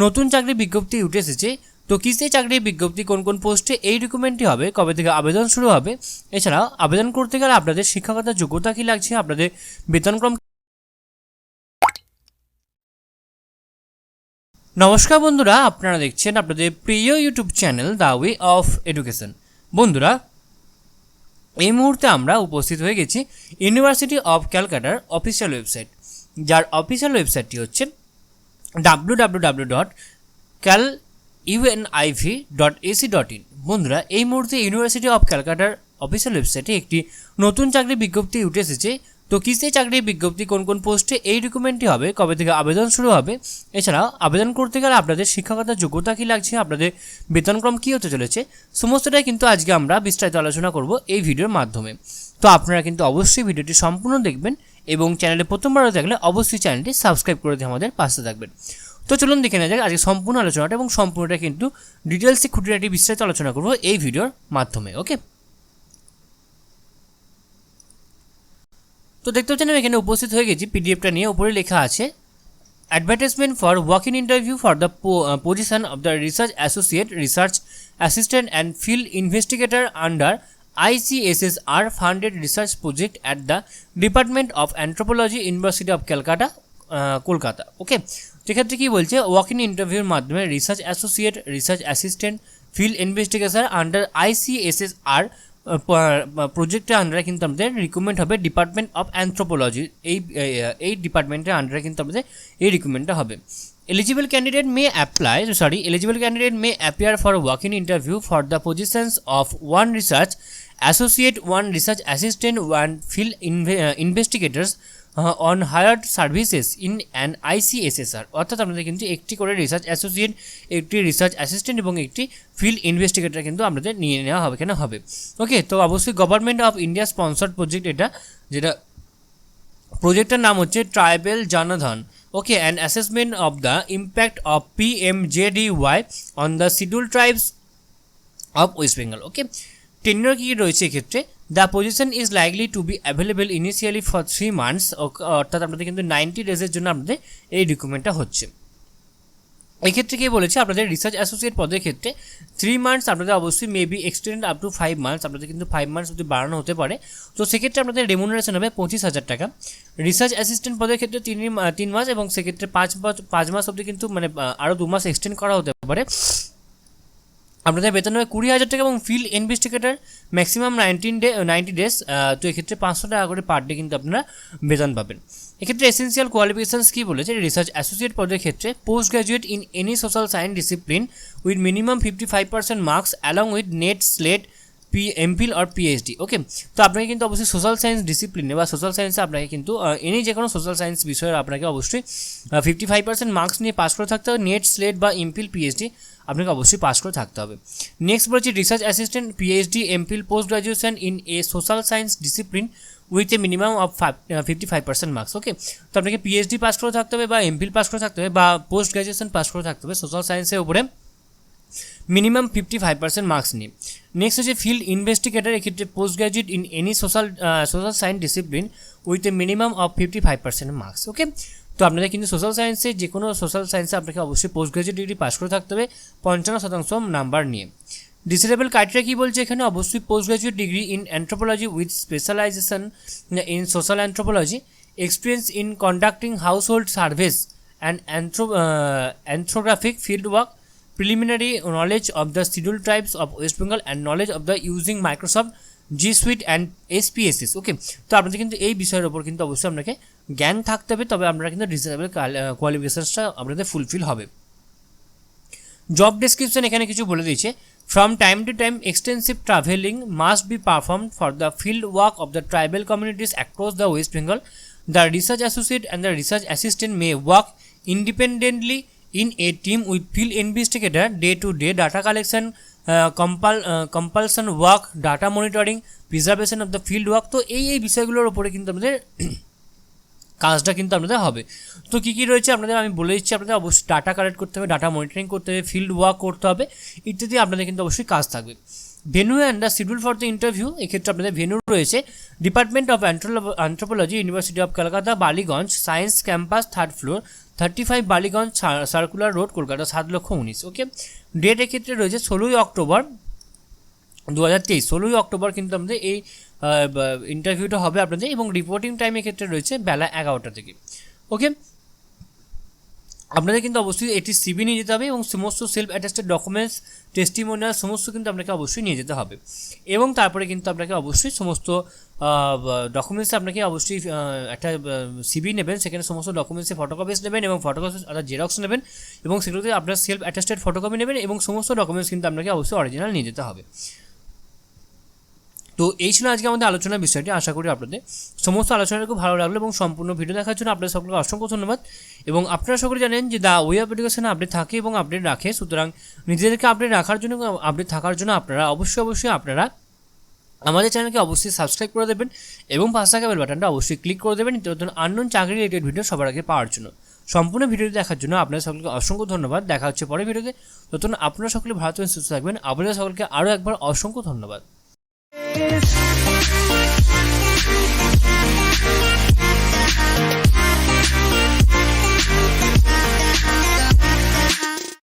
নতুন চাকরির বিজ্ঞপ্তি উঠে এসেছে। তো কি সেই চাকরির বিজ্ঞপ্তি, কোন কোন পোস্টে এই রিক্রুটমেন্টটি হবে, কবে থেকে আবেদন শুরু হবে, এছাড়াও আবেদন করতে গেলে আপনাদের শিক্ষাগত যোগ্যতা কী লাগছে, আপনাদের বেতনক্রম। নমস্কার বন্ধুরা, আপনারা দেখছেন আপনাদের প্রিয় YouTube channel the way of education. বন্ধুরা, এই মুহূর্তে আমরা উপস্থিত হয়ে গেছি ইউনিভার্সিটি অফ ক্যালকাটার অফিসিয়াল ওয়েবসাইট, যার অফিসিয়াল ওয়েবসাইটটি হচ্ছে www.𝐾𝐿-UNIV.ac.in। বন্ধুরা, এই মুহূর্তে ইউনিভার্সিটি অফ ক্যালকাটার অফিসিয়াল ওয়েবসাইটে একটি নতুন চাকরির বিজ্ঞপ্তি উঠে এসেছে। তো কী সেই চাকরির বিজ্ঞপ্তি, কোন কোন পোস্টে এই রিক্রুটমেন্টটি হবে, কবে থেকে আবেদন শুরু হবে, এছাড়াও আবেদন করতে গেলে আপনাদের শিক্ষাগত যোগ্যতা কী লাগছে, আপনাদের বেতনক্রম কী হতে চলেছে, সমস্তটাই কিন্তু আজকে আমরা বিস্তারিত আলোচনা করব এই ভিডিওর মাধ্যমে। তো আপনারা কিন্তু অবশ্যই ভিডিওটি সম্পূর্ণ দেখবেন এবং চ্যানেলে প্রথমবার দেখলে অবশ্যই চ্যানেলটি সাবস্ক্রাইব করে দিয়ে আমাদের পাশে থাকবেন। তো চলুন দেখে নেওয়া যাক আজকে সম্পূর্ণ আলোচনাটা, এবং সম্পূর্ণটা কিন্তু ডিটেলসে খুঁটিনাটি বিস্তারিত আলোচনা করব এই ভিডিওর মাধ্যমে। ওকে, তো দেখতে পাচ্ছেন আমি এখানে উপস্থিত হয়ে গেছি। পিডিএফটা নিয়ে উপরে লেখা আছে advertisement for walk in interview for the position of the research associate, research assistant and field investigator under ICSSR funded research project at the department of anthropology, university of Calcutta, Kolkata. Okay, সেক্ষেত্রে কী বলছে, walk in ইন্টারভিউর মাধ্যমে research associate, research assistant, field investigator under ICSSR প্রজেক্টের আন্ডারে কিন্তু আমাদের recruitment হবে ডিপার্টমেন্ট অফ অ্যান্থ্রোপোলজি। এই ডিপার্টমেন্টের আন্ডারে কিন্তু আমাদের এই রিক্রুটমেন্টটা হবে। Eligible candidate may appear for a walk-in interview for the positions of one research associate, one research assistant, one field investigators on hired services in an ICSSR। অর্থাৎ আমাদের কিন্তু একটি করে রিসার্চ অ্যাসোসিয়েট, একটি রিসার্চ অ্যাসিস্ট্যান্ট এবং একটি field investigator কিন্তু আমাদের নিয়ে নেওয়া হবে, কেন হবে। ওকে, তো অবশ্যই government of India sponsored project এটা, যেটা প্রজেক্টের নাম হচ্ছে tribal Jan Dhan. Okay, an assessment of the impact of PMJDY on the scheduled tribes of West Bengal. Okay, tenure কি রয়েছে এক্ষেত্রে, the position is likely to be available initially for 3 months। অর্থাৎ আপনাদের কিন্তু 90 ডেজের জন্য আপনাদের এই রিক্রুটমেন্টটা হচ্ছে। এক্ষেত্রে কী বলেছে, আপনাদের রিসার্চ অ্যাসোসিয়েট পদের ক্ষেত্রে 3 months, আপনাদের অবশ্যই maybe extend up to 5 months, আপনাদের কিন্তু 5 months অবধি বাড়ানো হতে পারে। তো সেক্ষেত্রে আপনাদের রেমুনারেশন হবে 25,000 টাকা। রিসার্চ অ্যাসিস্ট্যান্ট পদের ক্ষেত্রে 3 মাস, এবং সেক্ষেত্রে 5 মাস অবধি কিন্তু মানে আরও 2 মাস এক্সটেন্ড করা হতে পারে। আপনাদের বেতন হবে 20,000 টাকা, এবং ফিল্ড ইনভেস্টিগেটর ম্যাক্সিমাম 90 ডেজ। তো এক্ষেত্রে 500 টাকা করে পার ডে কিন্তু আপনারা বেতন পাবেন। এক্ষেত্রে এসেন্সিয়াল কোয়ালিফিকেশনস কী বলেছে, রিসার্চ অ্যাসোসিয়েট পদের ক্ষেত্রে post graduate in any social science discipline with minimum 55% marks along with NET SLET MPhil or PhD. Okay, তো আপনাকে কিন্তু অবশ্যই সোশ্যাল সায়েন্স ডিসিপ্লিনে বা সোশ্যাল সায়েন্সে আপনাকে কিন্তু এনি যে কোনো সোশ্যাল সায়েন্স বিষয়ে আপনাকে অবশ্যই 55% মার্কস নিয়ে পাস করে থাকতে হবে। নেট স্লেট বা এমফিল পিএইচডি আপনাকে অবশ্যই পাস করে থাকতে হবে। নেক্সট বলছি research assistant, PhD, MPhil, post graduation in a social science discipline with a minimum of 55% marks. Okay, তো আপনাকে পিএইচডি পাস করে থাকতে হবে, বা এমফিল পাস করে থাকতে হবে, বা পোস্ট গ্রাজুয়েশন পাস করে থাকতে হবে সোশ্যাল সায়েন্সের উপরে মিনিমাম 55% মার্কস নিয়ে। নেক্সট হচ্ছে ফিল্ড ইনভেস্টিগেটর, এক্ষেত্রে post graduate in any social science discipline with a minimum of 55% marks. Okay, তো আপনাদের কিন্তু সোশ্যাল সায়েন্সে যে কোনো সোশ্যাল সায়েন্সে আপনাকে অবশ্যই পোস্ট গ্রাজুয়েট ডিগ্রি পাস করে থাকতে হবে 55% নাম্বার নিয়ে। ডিসেবল ক্রাইটেরিয়া কী বলছে এখানে, অবশ্যই post graduate degree in anthropology with specialization in social anthropology, experience in conducting household surveys and anthropographic field work, preliminary knowledge of the scheduled tribes of West Bengal and knowledge of the using Microsoft G Suite and SPSS। ওকে, তো আপনাদের কিন্তু এই বিষয়ের ওপর কিন্তু অবশ্যই আপনাকে জ্ঞান থাকতে হবে, তবে আপনারা কিন্তু ডিসেবল কোয়ালিফিকেশনসটা আপনাদের ফুলফিল হবে। জব ডেসক্রিপশন এখানে কিছু বলে দিয়েছে, from time to time extensive travelling must be performed for the field work of the tribal communities across the West Bengal. The research associate and the research assistant May work independently in a team with field investigator, day-to-day data collection, compulsion work, data monitoring, preservation of the field work। তো এই বিষয়গুলোর উপরে কিন্তু আমাদের কাজটা কিন্তু আপনাদের হবে। তো কী কী রয়েছে আপনাদের আমি বলে দিচ্ছি, আপনাদের অবশ্যই ডাটা কালেক্ট করতে হবে, ডাটা মনিটরিং করতে হবে, ফিল্ড ওয়ার্ক করতে হবে ইত্যাদি আপনাদের কিন্তু অবশ্যই কাজ থাকবে। Venue and the schedule for the interview, এক্ষেত্রে আপনাদের ভেন্যু রয়েছে department of anthropology, university of Kolkata, Ballygunge, science campus, 3rd floor। 35 Ballygunge circular road, Kolkata 7,19,000। Okay, date এক্ষেত্রে রয়েছে 16ই অক্টোবর 2023, 16ই অক্টোবর কিন্তু আমাদের এই ইন্টারভিউটা হবে আপনাদের, এবং রিপোর্টিং টাইমের ক্ষেত্রে রয়েছে বেলা 11টা থেকে। ওকে, আপনাদের কিন্তু অবশ্যই এটি সিভি নিয়ে যেতে হবে এবং সমস্ত সেলফ অ্যাটাস্টেড ডকুমেন্টস, টেস্টিমোনিয়াল সমস্ত কিন্তু আপনাকে অবশ্যই নিয়ে যেতে হবে। এবং তারপরে কিন্তু আপনাকে অবশ্যই সমস্ত ডকুমেন্টস আপনাকে অবশ্যই একটা সিভি নেবেন, সেখানে সমস্ত ডকুমেন্টসে ফটোকপিস নেবেন এবং ফটোকপি অর্থাৎ জেরক্স নেবেন, এবং সেগুলোতে আপনার সেলফ অ্যাটাস্টেড ফটোকপি নেবেন, এবং সমস্ত ডকুমেন্টস কিন্তু আপনাকে অবশ্যই অরিজিনাল নিয়ে যেতে হবে। তো এই ছিল আজকে আমাদের আলোচনার বিষয়টি। আশা করি আপনাদের সমস্ত আলোচনাটা খুব ভালো লাগলো, এবং সম্পূর্ণ ভিডিও দেখার জন্য আপনাদের সকলকে অসংখ্য ধন্যবাদ। এবং আপনারা সকলে জানেন যে the way of education update থাকে এবং আপডেট রাখে, সুতরাং নিজেদেরকে আপডেট রাখার জন্য, আপডেট থাকার জন্য আপনারা অবশ্যই আপনারা আমাদের চ্যানেলকে অবশ্যই সাবস্ক্রাইব করে দেবেন এবং পাশে থাকা বেল বাটনটা অবশ্যই ক্লিক করে দেবেন, নতুন আননোন চাকরি রিলেটেড ভিডিও সবার আগে পাওয়ার জন্য। সম্পূর্ণ ভিডিওটি দেখার জন্য আপনাদের সকলকে অসংখ্য ধন্যবাদ। দেখা হচ্ছে পরের ভিডিওতে। নতুন আপনারা সকলে ভালো থাকবেন, সুস্থ থাকবেন। আপনাদের সকলকে আরও একবার অসংখ্য ধন্যবাদ।